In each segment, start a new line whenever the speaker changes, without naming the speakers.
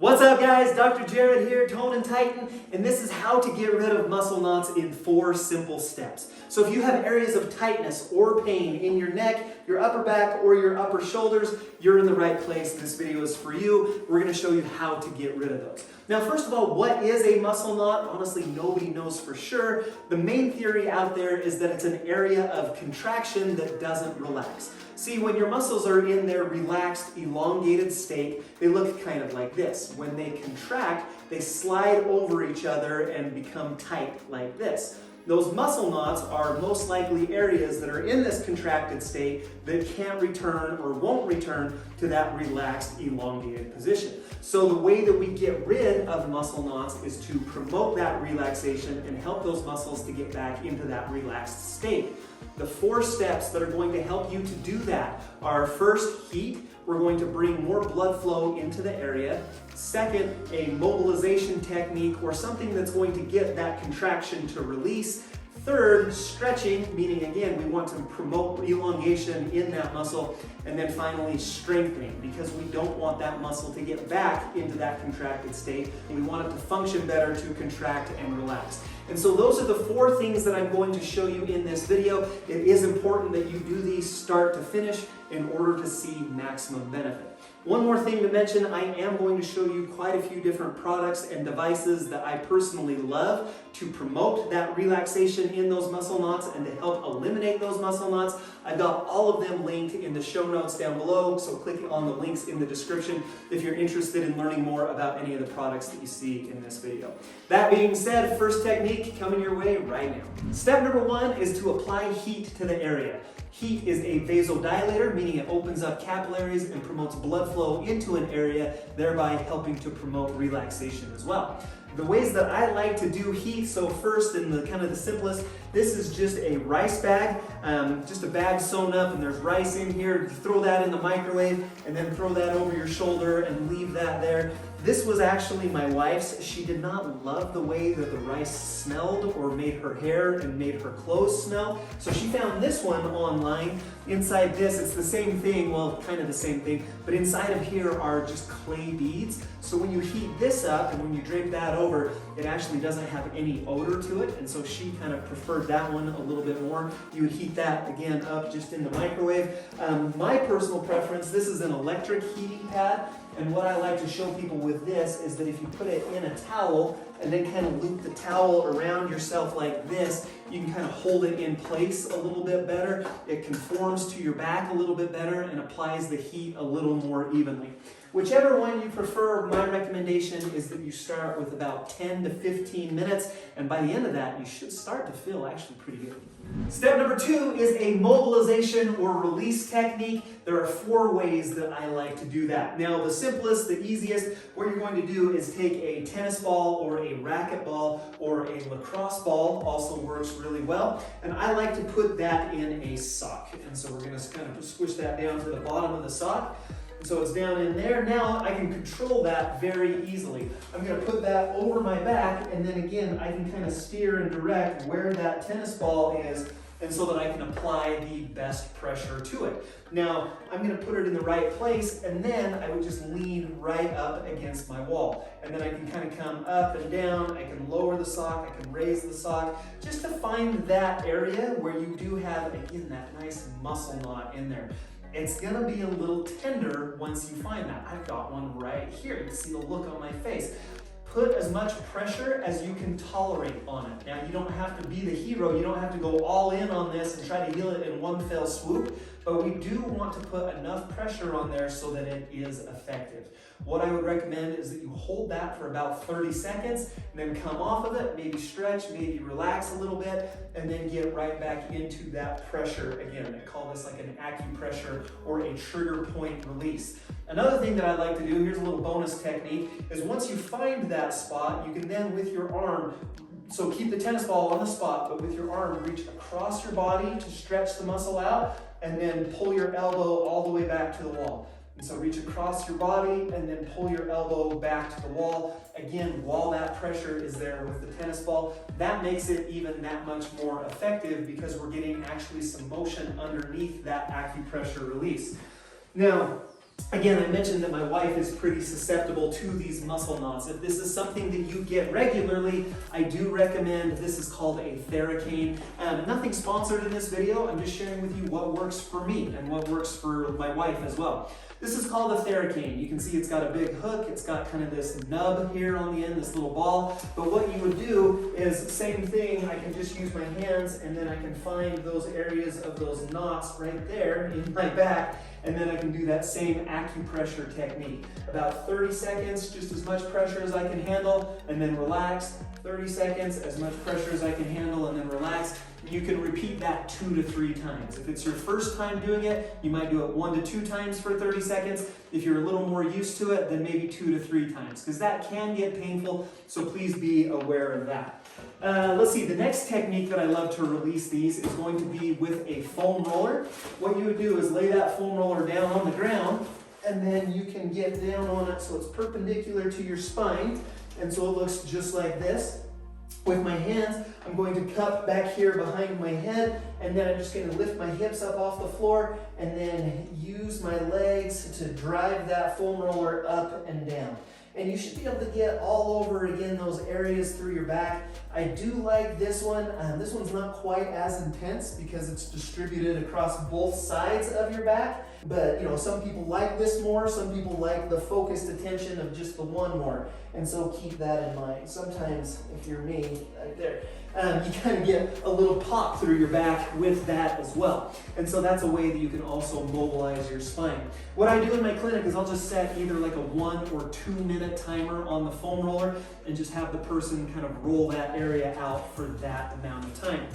What's up guys, Dr. Jared here, Tone and Tighten, and this is how to get rid of muscle knots in 4 simple steps. So if you have areas of tightness or pain in your neck, your upper back, or your upper shoulders, you're in the right place. This video is for you. We're going to show you how to get rid of those. Now first of all, what is a muscle knot? Honestly, nobody knows for sure. The main theory out there is that it's an area of contraction that doesn't relax. See, when your muscles are in their relaxed, elongated state, they look kind of like this. When they contract, they slide over each other and become tight like this. Those muscle knots are most likely areas that are in this contracted state that can't return or won't return to that relaxed, elongated position. So the way that we get rid of muscle knots is to promote that relaxation and help those muscles to get back into that relaxed state. The 4 steps that are going to help you to do that are: first, heat. We're going to bring more blood flow into the area. Second, a mobilization technique or something that's going to get that contraction to release. Third, stretching, meaning again, we want to promote elongation in that muscle. And then finally, strengthening, because we don't want that muscle to get back into that contracted state. We want it to function better, to contract and relax. And so those are the 4 things that I'm going to show you in this video. It is important that you do these start to finish in order to see maximum benefit. One more thing to mention, I am going to show you quite a few different products and devices that I personally love to promote that relaxation in those muscle knots and to help eliminate those muscle knots. I've got all of them linked in the show notes down below, so click on the links in the description if you're interested in learning more about any of the products that you see in this video. That being said, first technique coming your way right now. Step number 1 is to apply heat to the area. Heat is a vasodilator, meaning it opens up capillaries and promotes blood flow into an area, thereby helping to promote relaxation as well. The ways that I like to do heat, so first, and the kind of the simplest, this is just a rice bag, just a bag sewn up, and there's rice in here. You throw that in the microwave and then throw that over your shoulder and leave that there. This was actually my wife's. She did not love the way that the rice smelled or made her hair and made her clothes smell. So she found this one online. Inside this, it's the same thing, well, kind of the same thing, but inside of here are just clay beads. So when you heat this up and when you drape that over, it actually doesn't have any odor to it. And so she kind of preferred that one a little bit more. You would heat that again up just in the microwave. My personal preference, this is an electric heating pad. And what I like to show people with this is that if you put it in a towel and then kind of loop the towel around yourself like this, you can kind of hold it in place a little bit better. It conforms to your back a little bit better and applies the heat a little more evenly. Whichever one you prefer, my recommendation is that you start with about 10 to 15 minutes, and by the end of that, you should start to feel actually pretty good. Step number 2 is a mobilization or release technique. There are 4 ways that I like to do that. Now, the simplest, the easiest, what you're going to do is take a tennis ball or a racket ball or a lacrosse ball, also works really well, and I like to put that in a sock. And so we're going to kind of squish that down to the bottom of the sock. So it's down in there. Now I can control that very easily. I'm going to put that over my back, and then again I can kind of steer and direct where that tennis ball is, and so that I can apply the best pressure to it. Now I'm going to put it in the right place, and then I would just lean right up against my wall. And then I can kind of come up and down, I can lower the sock, I can raise the sock, just to find that area where you do have, again, that nice muscle knot in there. It's gonna be a little tender once you find that. I've got one right here. You can see the look on my face. Put as much pressure as you can tolerate on it. Now, you don't have to be the hero. You don't have to go all in on this and try to heal it in one fell swoop, but we do want to put enough pressure on there so that it is effective. What I would recommend is that you hold that for about 30 seconds and then come off of it, maybe stretch, maybe relax a little bit, and then get right back into that pressure again. I call this like an acupressure or a trigger point release. Another thing that I like to do, here's a little bonus technique, is once you find that spot, you can then with your arm, so keep the tennis ball on the spot, but with your arm, reach across your body to stretch the muscle out, and then pull your elbow all the way back to the wall. And so reach across your body and then pull your elbow back to the wall. Again, while that pressure is there with the tennis ball, that makes it even that much more effective because we're getting actually some motion underneath that acupressure release. Now, Again, I mentioned that my wife is pretty susceptible to these muscle knots. If this is something that you get regularly, I do recommend, this is called a Theracane. Nothing sponsored in this video, I'm just sharing with you what works for me and what works for my wife as well. This is called a Theracane. You can see it's got a big hook, it's got kind of this nub here on the end, this little ball. But what you would do is, same thing, I can just use my hands and then I can find those areas of those knots right there in my back, and then I can do that same acupressure technique. About 30 seconds, just as much pressure as I can handle, and then relax. 30 seconds, as much pressure as I can handle, and then relax. You can repeat that 2 to 3 times. If it's your first time doing it, you might do it 1 to 2 times for 30 seconds. If you're a little more used to it, then maybe 2 to 3 times, because that can get painful, so please be aware of that. Let's see, the next technique that I love to release these is going to be with a foam roller. What you would do is lay that foam roller down on the ground, and then you can get down on it so it's perpendicular to your spine, and so it looks just like this. With my hands, I'm going to cup back here behind my head, and then I'm just going to lift my hips up off the floor and then use my legs to drive that foam roller up and down. And you should be able to get all over, again, those areas through your back. I do like this one. This one's not quite as intense because it's distributed across both sides of your back. But, you know, some people like this more. Some people like the focused attention of just the one more. And so keep that in mind. Sometimes, if you're me, right there, you kind of get a little pop through your back with that as well. And so that's a way that you can also mobilize your spine. What I do in my clinic is I'll just set either like a 1 or 2 minute timer on the foam roller and just have the person kind of roll that area out for that amount of time.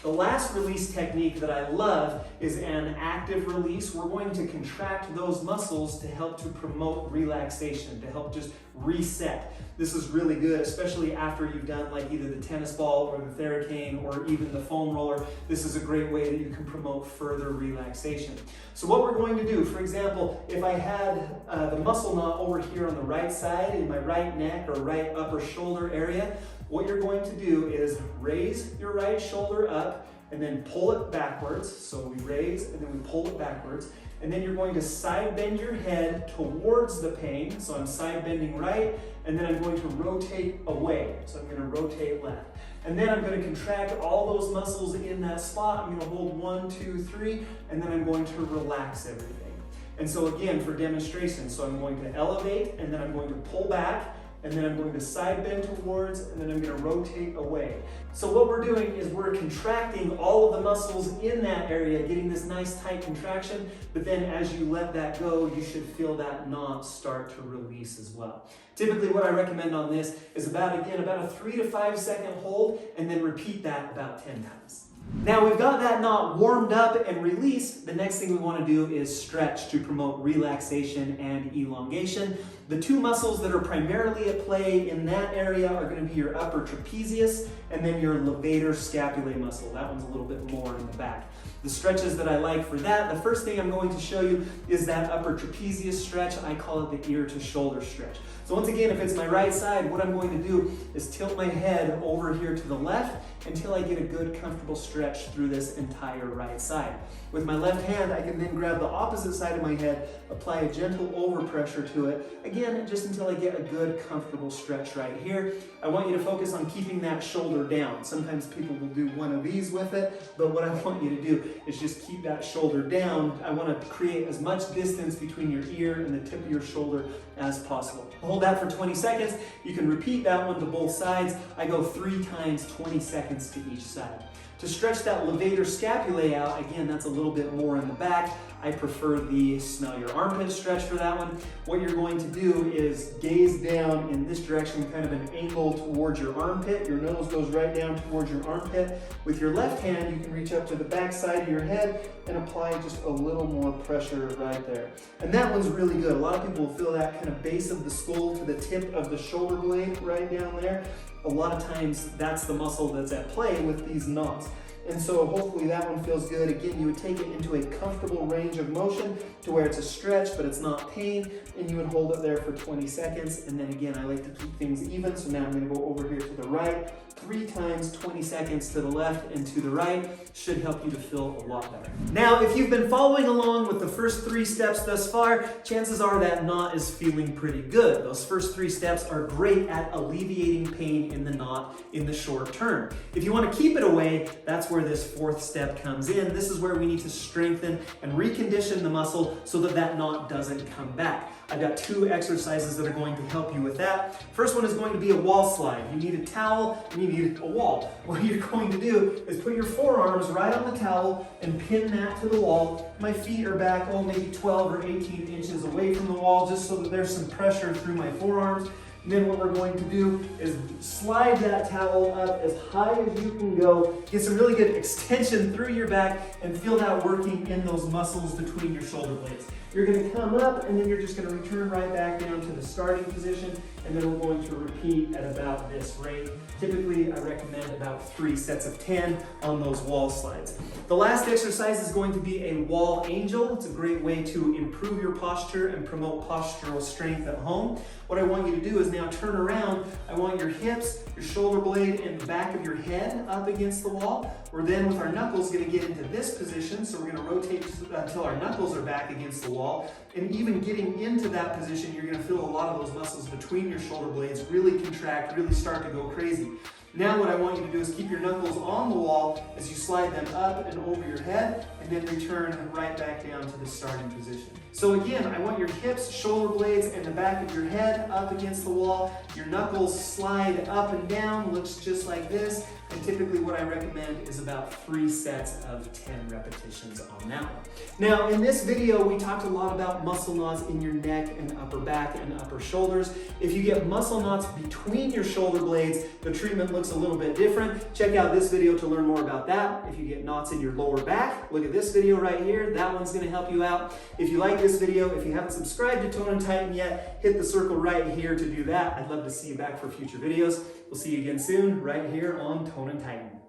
The last release technique that I love is an active release. We're going to contract those muscles to help to promote relaxation, to help just reset. This is really good, especially after you've done like either the tennis ball or the Theracane or even the foam roller. This is a great way that you can promote further relaxation. So what we're going to do, for example, if I had the muscle knot over here on the right side in my right neck or right upper shoulder area, what you're going to do is raise your right shoulder up and then pull it backwards. So we raise and then we pull it backwards. And then you're going to side bend your head towards the pain. So I'm side bending right, and then I'm going to rotate away. So I'm going to rotate left. And then I'm going to contract all those muscles in that spot. I'm going to hold 1, 2, 3, and then I'm going to relax everything. And so again, for demonstration, so I'm going to elevate, and then I'm going to pull back, and then I'm going to side bend towards, and then I'm going to rotate away. So what we're doing is we're contracting all of the muscles in that area, getting this nice tight contraction, but then as you let that go, you should feel that knot start to release as well. Typically what I recommend on this is about a 3 to 5 second hold, and then repeat that about 10 times. Now we've got that knot warmed up and released. The next thing we want to do is stretch to promote relaxation and elongation. The 2 muscles that are primarily at play in that area are going to be your upper trapezius and then your levator scapulae muscle. That one's a little bit more in the back. The stretches that I like for that, the first thing I'm going to show you is that upper trapezius stretch. I call it the ear to shoulder stretch. So once again, if it's my right side, what I'm going to do is tilt my head over here to the left until I get a good comfortable stretch through this entire right side. With my left hand, I can then grab the opposite side of my head, apply a gentle overpressure to it, again, just until I get a good comfortable stretch right here. I want you to focus on keeping that shoulder down. Sometimes people will do one of these with it, but what I want you to do is just keep that shoulder down. I want to create as much distance between your ear and the tip of your shoulder as possible. Hold that for 20 seconds. You can repeat that one to both sides. I go 3 times 20 seconds to each side. To stretch that levator scapulae out, again, that's a little bit more in the back. I prefer the smell your armpit stretch for that one. What you're going to do is gaze down in this direction, kind of an angle towards your armpit. Your nose goes right down towards your armpit. With your left hand, you can reach up to the back side of your head and apply just a little more pressure right there. And that one's really good. A lot of people will feel that kind of base of the skull to the tip of the shoulder blade right down there. A lot of times that's the muscle that's at play with these knots. And so hopefully that one feels good. Again, you would take it into a comfortable range of motion to where it's a stretch, but it's not pain, and you would hold it there for 20 seconds. And then again, I like to keep things even, so now I'm gonna go over here to the right, 3 times 20 seconds to the left and to the right. Should help you to feel a lot better. Now, if you've been following along with the first 3 steps thus far, chances are that knot is feeling pretty good. Those first 3 steps are great at alleviating pain in the knot in the short term. If you want to keep it away, that's where this 4th step comes in. This is where we need to strengthen and recondition the muscle so that that knot doesn't come back. I've got 2 exercises that are going to help you with that. First one is going to be a wall slide. You need a towel and you need a wall. What you're going to do is put your forearms right on the towel and pin that to the wall. My feet are back, maybe 12 or 18 inches away from the wall, just so that there's some pressure through my forearms. And then what we're going to do is slide that towel up as high as you can go, get some really good extension through your back, and feel that working in those muscles between your shoulder blades. You're going to come up, and then you're just going to return right back down to the starting position, and then we're going to repeat at about this rate. Typically, I recommend about 3 sets of 10 on those wall slides. The last exercise is going to be a wall angel. It's a great way to improve your posture and promote postural strength at home. What I want you to do is now turn around. I want your hips, your shoulder blade, and the back of your head up against the wall. We're then, with our knuckles, going to get into this position. So we're going to rotate until our knuckles are back against the wall. And even getting into that position, you're going to feel a lot of those muscles between your shoulder blades really contract, really start to go crazy. Now what I want you to do is keep your knuckles on the wall as you slide them up and over your head, and then return right back down to the starting position. So again, I want your hips, shoulder blades, and the back of your head up against the wall. Your knuckles slide up and down, looks just like this. And typically what I recommend is about 3 sets of 10 repetitions on that one. Now in this video, we talked a lot about muscle knots in your neck and upper back and upper shoulders. If you get muscle knots between your shoulder blades, the treatment looks a little bit different. Check out this video to learn more about that. If you get knots in your lower back, look at this video right here. That one's gonna help you out. If you like this video, if you haven't subscribed to Tone and Tighten yet, hit the circle right here to do that. I'd love to see you back for future videos. We'll see you again soon, right here on Tone and Tighten.